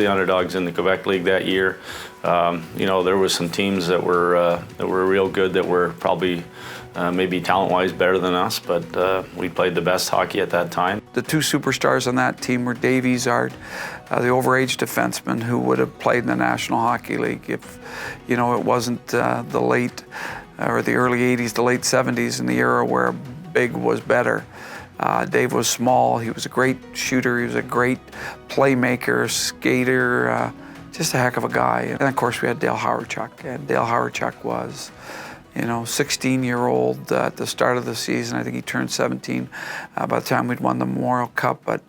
the underdogs in the Quebec League that year. You know, there was some teams that were real good that were probably maybe talent-wise better than us, but we played the best hockey at that time. The two superstars on that team were Dave Izard, the overage defenseman who would have played in the National Hockey League if, you know, it wasn't the late or the early 80s, the late 70s in the era where big was better. Dave was small, he was a great shooter, he was a great playmaker, skater, just a heck of a guy. And of course we had Dale Hawerchuk, and Dale Hawerchuk was, you know, 16-year-old at the start of the season. I think he turned 17 by the time we'd won the Memorial Cup, but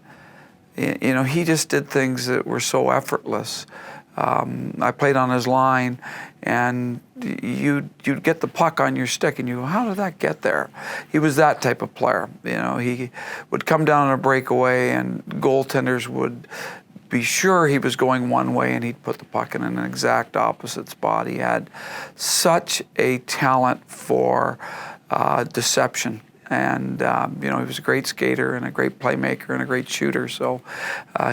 you know, he just did things that were so effortless. I played on his line, and you'd get the puck on your stick, and you go, how did that get there? He was that type of player. You know, he would come down on a breakaway, and goaltenders would be sure he was going one way, and he'd put the puck in an exact opposite spot. He had such a talent for deception. And, you know, he was a great skater and a great playmaker and a great shooter, so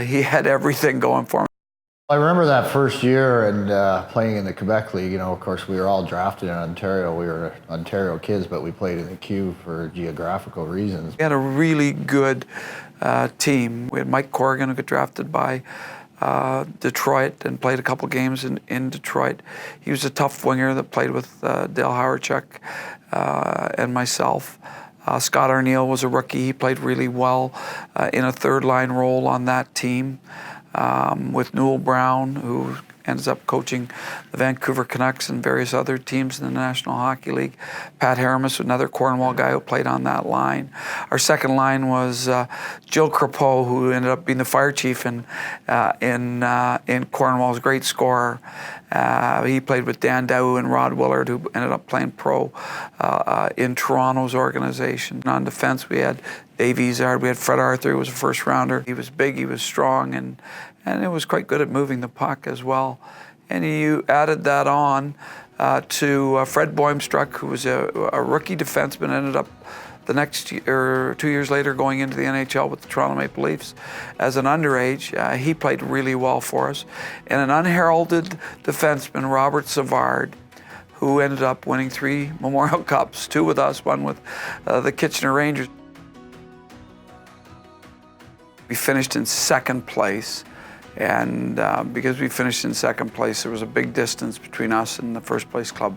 he had everything going for him. I remember that first year and playing in the Quebec League. You know, of course, we were all drafted in Ontario. We were Ontario kids, but we played in the Q for geographical reasons. We had a really good team. We had Mike Corrigan, who got drafted by Detroit and played a couple games in Detroit. He was a tough winger that played with Dale Hawerchuk and myself. Scott Arneal was a rookie. He played really well in a third-line role on that team. With Newell Brown, who ends up coaching the Vancouver Canucks and various other teams in the National Hockey League. Pat Haramis, another Cornwall guy who played on that line. Our second line was Jill Crepeau, who ended up being the fire chief in Cornwall, was a great scorer. He played with Dan Dow and Rod Willard, who ended up playing pro in Toronto's organization. On defense, we had Dave Izard, we had Fred Arthur, who was a first rounder. He was big, he was strong, and it was quite good at moving the puck as well. And you added that on to Fred Boimstruck, who was a rookie defenseman, ended up the next year, 2 years later, going into the NHL with the Toronto Maple Leafs as an underage. He played really well for us. And an unheralded defenseman, Robert Savard, who ended up winning 3 Memorial Cups, 2 with us, 1 with the Kitchener Rangers. We finished in second place, and because we finished in second place, there was a big distance between us and the first place club,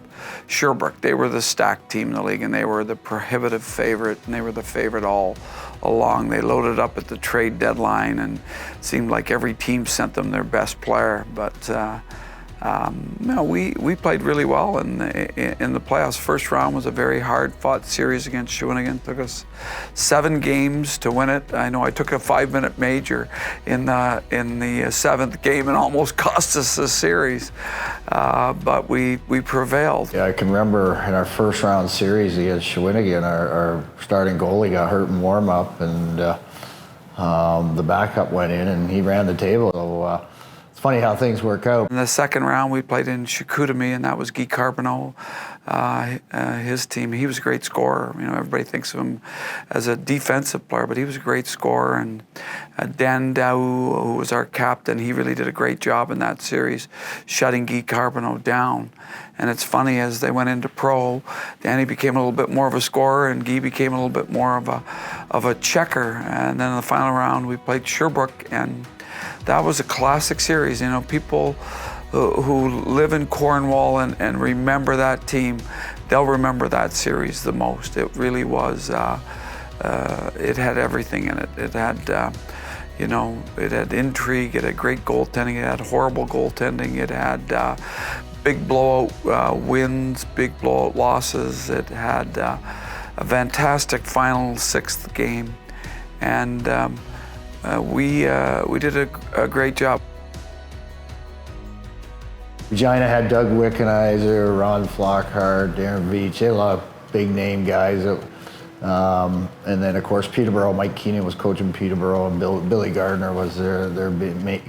Sherbrooke. They were the stacked team in the league, and they were the prohibitive favorite, and they were the favorite all along. They loaded up at the trade deadline, and it seemed like every team sent them their best player, but no, we played really well in the playoffs. First round was a very hard-fought series against Shawinigan. It took us 7 games to win it. I know I took a 5-minute major in the 7th game and almost cost us the series, but we prevailed. Yeah, I can remember in our first round series against Shawinigan, our starting goalie got hurt in warm-up, and the backup went in, and he ran the table. So, it's funny how things work out. In the second round, we played in Chicoutimi, and that was Guy Carbonneau, his team. He was a great scorer. You know, everybody thinks of him as a defensive player, but he was a great scorer. And Dan Dow, who was our captain, he really did a great job in that series, shutting Guy Carbonneau down. And it's funny, as they went into pro, Danny became a little bit more of a scorer, and Guy became a little bit more of a checker. And then in the final round, we played Sherbrooke, and that was a classic series. You know, people who live in Cornwall and remember that team, they'll remember that series the most. It really was, it had everything in it. It had, you know, it had intrigue, it had great goaltending, it had horrible goaltending, it had big blowout wins, big blowout losses, it had a fantastic final 6th game, and we did a great job. Regina had Doug Wickenheiser, Ron Flockhart, Darren Veach. They had a lot of big name guys that And then, of course, Peterborough, Mike Keenan was coaching Peterborough, and Billy Gardner was their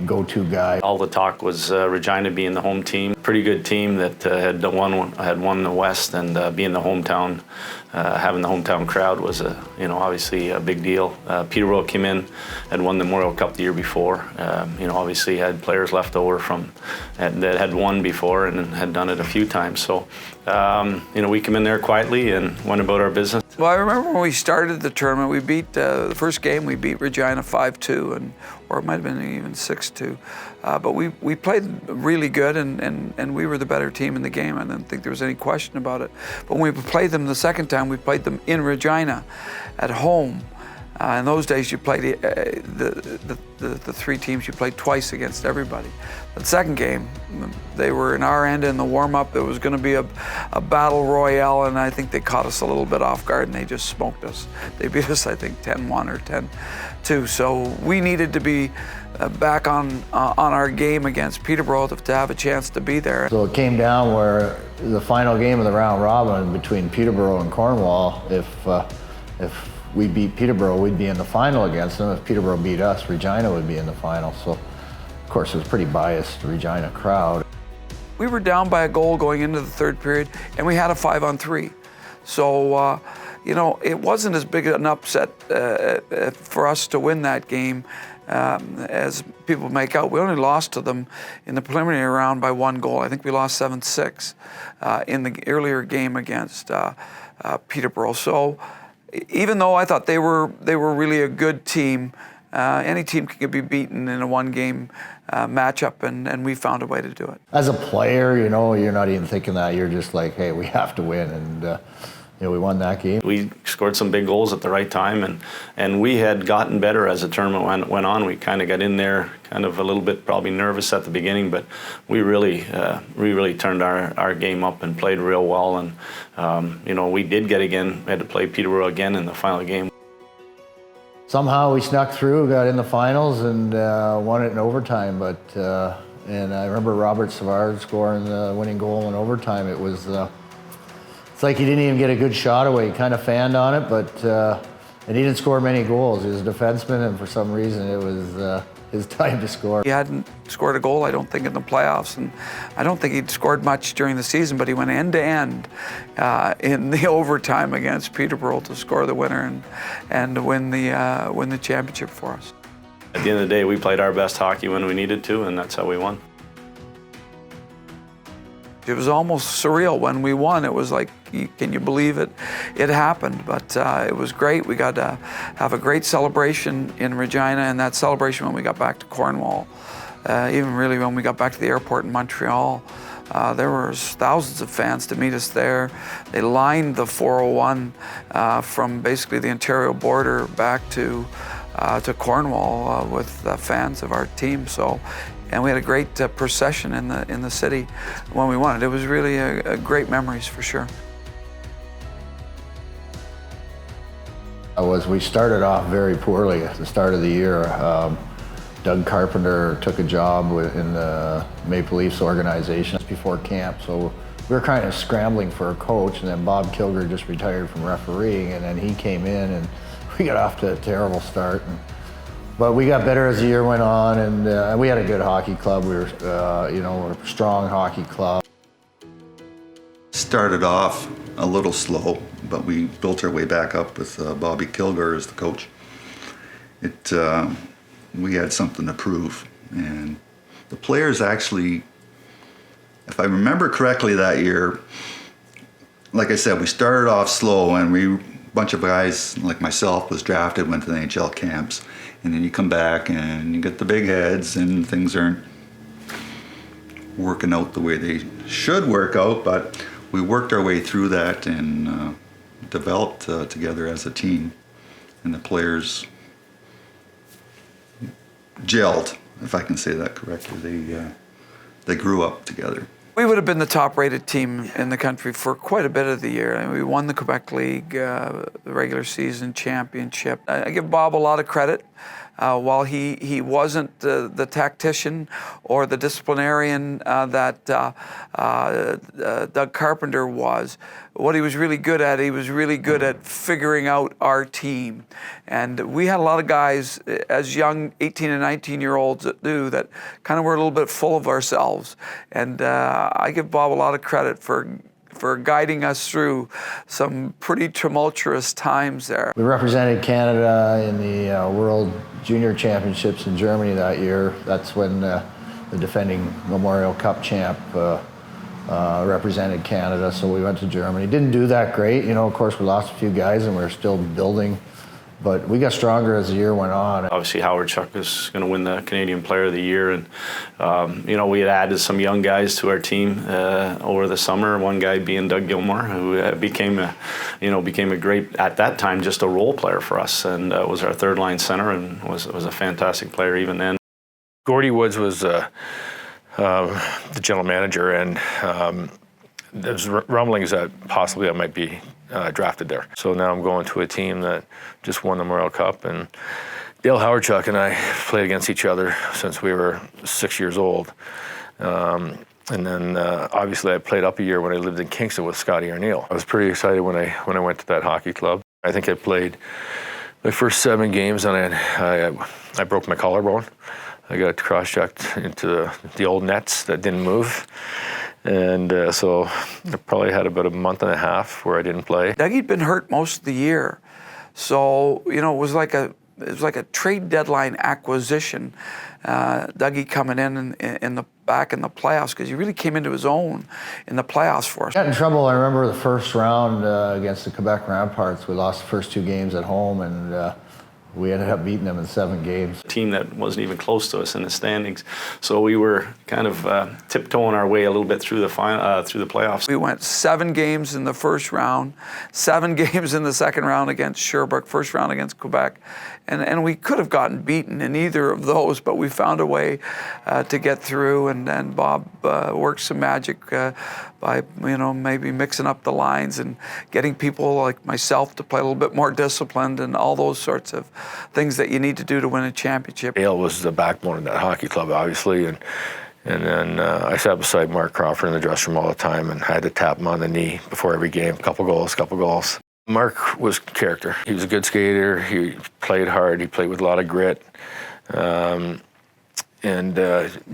go-to guy. All the talk was Regina being the home team. Pretty good team that had won the West, and being the hometown, having the hometown crowd was obviously a big deal. Peterborough came in, had won the Memorial Cup the year before. Obviously had players left over that had won before and had done it a few times. So, we came in there quietly and went about our business. Well, I remember when we started the tournament, we beat the first game. We beat Regina 5-2, or it might have been even 6-2. But we played really good, and we were the better team in the game. I didn't think there was any question about it. But when we played them the second time, we played them in Regina, at home. In those days, you played the three teams. You played twice against everybody. The second game, they were in our end in the warm-up. It was going to be a battle royale, and I think they caught us a little bit off guard, and they just smoked us. They beat us, I think, 10-1 or 10-2. So we needed to be back on our game against Peterborough to have a chance to be there. So it came down where the final game of the round robin between Peterborough and Cornwall, if we beat Peterborough, we'd be in the final against them. If Peterborough beat us, Regina would be in the final. So, of course, it was pretty biased, Regina crowd. We were down by a goal going into the third period, and we had a 5-on-3. So, it wasn't as big an upset for us to win that game as people make out. We only lost to them in the preliminary round by 1 goal. I think we lost 7-6 in the earlier game against Peterborough. So, even though I thought they were really a good team, any team can be beaten in a one-game matchup, and we found a way to do it. As a player, you're not even thinking that. You're just like, hey, we have to win, and we won that game. We scored some big goals at the right time, and we had gotten better as the tournament went on. We kind of got in there, kind of a little bit probably nervous at the beginning, but we really turned our game up and played real well. And we did we had to play Peterborough again in the final game. Somehow we snuck through, got in the finals, and won it in overtime. But and I remember Robert Savard scoring the winning goal in overtime. It was. It's like he didn't even get a good shot away. He kind of fanned on it, but and he didn't score many goals. He was a defenseman, and for some reason, it was his time to score. He hadn't scored a goal, I don't think, in the playoffs, and I don't think he'd scored much during the season, but he went end-to-end in the overtime against Peterborough to score the winner and to win the championship for us. At the end of the day, we played our best hockey when we needed to, and that's how we won. It was almost surreal when we won. It was like, can you believe it? It happened, but it was great. We got to have a great celebration in Regina, and that celebration when we got back to Cornwall, even really when we got back to the airport in Montreal, there were thousands of fans to meet us there. They lined the 401 from basically the Ontario border back to Cornwall with fans of our team. And we had a great procession in the city when we won it. It was really a great memories for sure. We started off very poorly at the start of the year. Doug Carpenter took a job in the Maple Leafs organization before camp, so we were kind of scrambling for a coach, and then Bob Kilger just retired from refereeing, and then he came in, and we got off to a terrible start. But we got better as the year went on, and we had a good hockey club. We were, we're a strong hockey club. Started off a little slow, but we built our way back up with Bobby Kilger as the coach. We had something to prove, and the players actually, if I remember correctly that year, like I said, we started off slow, and a bunch of guys like myself was drafted, went to the NHL camps. And then you come back and you get the big heads and things aren't working out the way they should work out, but we worked our way through that and developed together as a team. And the players gelled, if I can say that correctly. They grew up together. We would have been the top-rated team in the country for quite a bit of the year. I mean, we won the Quebec League, the regular season championship. I give Bob a lot of credit. while he wasn't the tactician or the disciplinarian that Doug Carpenter was, what he was really good at, he was really good at figuring out our team. And we had a lot of guys as young 18 and 19-year-olds that kind of were a little bit full of ourselves. And I give Bob a lot of credit for guiding us through some pretty tumultuous times there. We represented Canada in the World Junior Championships in Germany that year. That's when the defending Memorial Cup champ represented Canada, so we went to Germany. Didn't do that great, you know, of course we lost a few guys and we were still building, but we got stronger as the year went on. Obviously Howard Chuck is going to win the Canadian Player of the Year, and you know, we had added some young guys to our team over the summer, one guy being Doug Gilmour, who became a great, at that time, just a role player for us, and was our third line center and was a fantastic player even then. Gordy Woods was the general manager, and there's rumblings that possibly I might be drafted there. So now I'm going to a team that just won the Memorial Cup, and Dale Howardchuk and I played against each other since we were 6 years old. And then obviously I played up a year when I lived in Kingston with Scotty Arneal. I was pretty excited when I went to that hockey club. I think I played my first 7 games and I broke my collarbone. I got cross-checked into the old nets that didn't move. And so I probably had about a month and a half where I didn't play. Dougie'd been hurt most of the year. So, you know, it was like a trade deadline acquisition. Dougie coming in the back in the playoffs, because he really came into his own in the playoffs for us. Got in trouble, I remember the first round against the Quebec Ramparts. We lost the first 2 games at home, and we ended up beating them in 7 games. A team that wasn't even close to us in the standings, so we were kind of tiptoeing our way a little bit through the playoffs. We went 7 games in the first round, 7 games in the second round against Sherbrooke, first round against Quebec, and we could have gotten beaten in either of those, but we found a way to get through, and Bob worked some magic by, you know, maybe mixing up the lines and getting people like myself to play a little bit more disciplined and all those sorts of things that you need to do to win a championship. Dale was the backbone of that hockey club, obviously, and then I sat beside Mark Crawford in the dressing room all the time and had to tap him on the knee before every game. Couple goals. Mark was character. He was a good skater. He played hard. He played with a lot of grit, and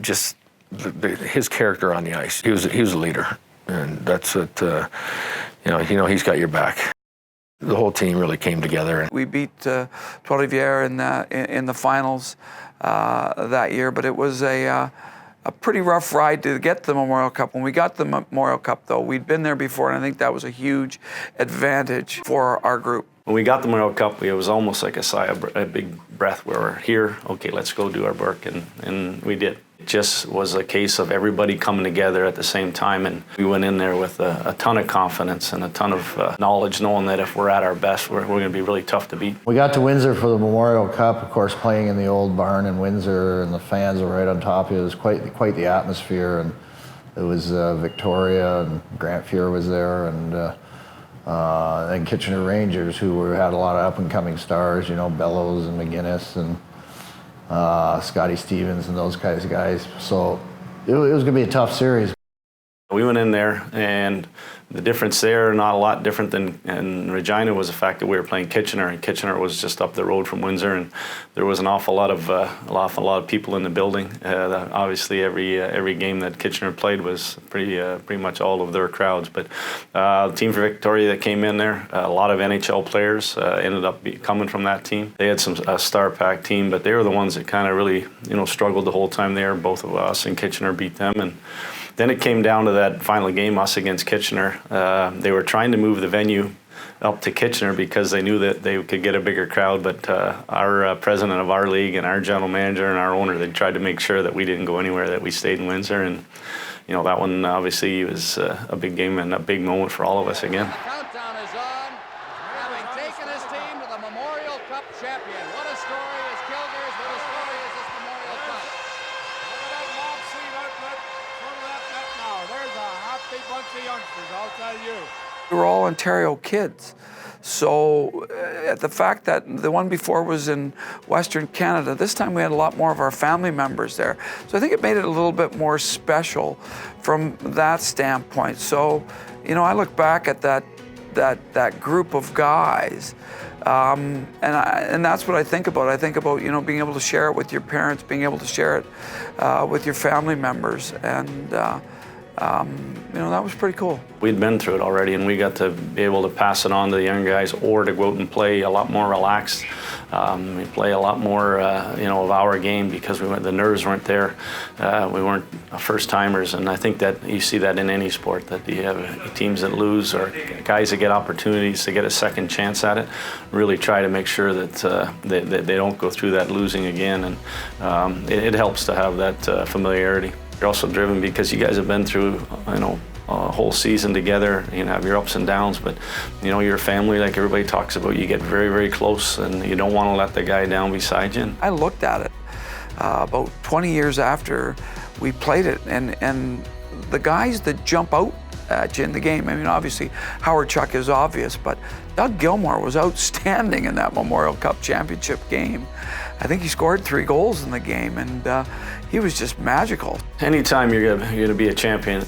just his character on the ice. He was a leader, and that's what you know. He's got your back. The whole team really came together. We beat Trois-Rivières in the finals that year, but it was a pretty rough ride to get the Memorial Cup. When we got the Memorial Cup, though, we'd been there before, and I think that was a huge advantage for our group. When we got the Memorial Cup, it was almost like a big breath. We were here, okay, let's go do our work, and we did. It just was a case of everybody coming together at the same time, and we went in there with a ton of confidence and a ton of knowledge, knowing that if we're at our best, we're going to be really tough to beat. We got to Windsor for the Memorial Cup, of course, playing in the old barn in Windsor, and the fans were right on top of it. It was quite the atmosphere, and it was Victoria, and Grant Fuhr was there, and Kitchener Rangers, who had a lot of up-and-coming stars, you know, Bellows and McGuinness and Scotty Stevens and those kinds of guys. So it was going to be a tough series. We went in there, and the difference there, not a lot different than in Regina, was the fact that we were playing Kitchener, and Kitchener was just up the road from Windsor, and there was an awful lot of people in the building. Obviously, every game that Kitchener played was pretty much all of their crowds. But the team for Victoria that came in there, a lot of NHL players ended up coming from that team. They had a star-packed team, but they were the ones that kind of really, you know, struggled the whole time there. Both of us and Kitchener beat them, and then it came down to that final game, us against Kitchener. They were trying to move the venue up to Kitchener because they knew that they could get a bigger crowd, but our president of our league and our general manager and our owner, they tried to make sure that we didn't go anywhere, that we stayed in Windsor. And, you know, that one obviously was a big game and a big moment for all of us again. The countdown is on, having taken his team to the Memorial Cup champion. What a story is Kilgore's, what a story is this Memorial Cup. Look at that mob scene outlet from that net now. There's a happy bunch of youngsters, I'll tell you. We were all Ontario kids. So the fact that the one before was in Western Canada, this time we had a lot more of our family members there. So I think it made it a little bit more special from that standpoint. So, you know, I look back at that group of guys, and that's what I think about. I think about, you know, being able to share it with your parents, being able to share it with your family members, and you know, that was pretty cool. We'd been through it already, and we got to be able to pass it on to the young guys, or to go out and play a lot more relaxed. We play a lot more, you know, of our game, because the nerves weren't there. We weren't first timers, and I think that you see that in any sport, that you have teams that lose or guys that get opportunities to get a second chance at it. Really try to make sure that they don't go through that losing again, and it helps to have that familiarity. You're also driven because you guys have been through, you know, a whole season together. You have your ups and downs, but you know, your family, like everybody talks about, you get very, very close, and you don't want to let the guy down beside you. I looked at it about 20 years after we played it, and the guys that jump out at you in the game, I mean, obviously Howard Chuck is obvious, but Doug Gilmour was outstanding in that Memorial Cup championship game. I think he scored 3 goals in the game, and he was just magical. Anytime you're going to be a champion,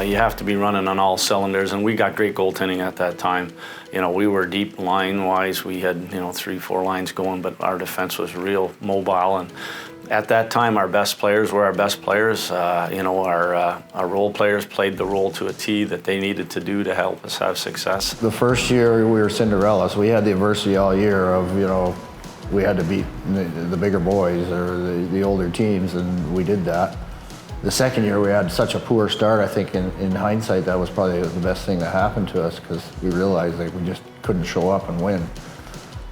you have to be running on all cylinders, and we got great goaltending at that time. You know, we were deep line-wise. We had, you know, 3-4 lines going, but our defense was real mobile, and at that time, our best players were our best players. You know, our role players played the role to a T that they needed to do to help us have success. The first year we were Cinderella, so we had the adversity all year of, you know, we had to beat the bigger boys or the older teams, and we did that. The second year we had such a poor start. I think in hindsight that was probably the best thing that happened to us, because we realized that we just couldn't show up and win.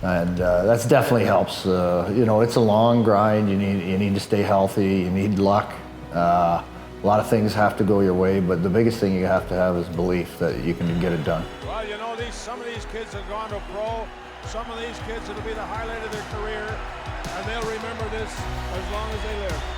And that's definitely helps. You know, it's a long grind. You need to stay healthy. You need luck. A lot of things have to go your way, but the biggest thing you have to have is belief that you can get it done. Well, you know, some of these kids have gone to pro. Some of these kids, it'll be the highlight of their career, and they'll remember this as long as they live.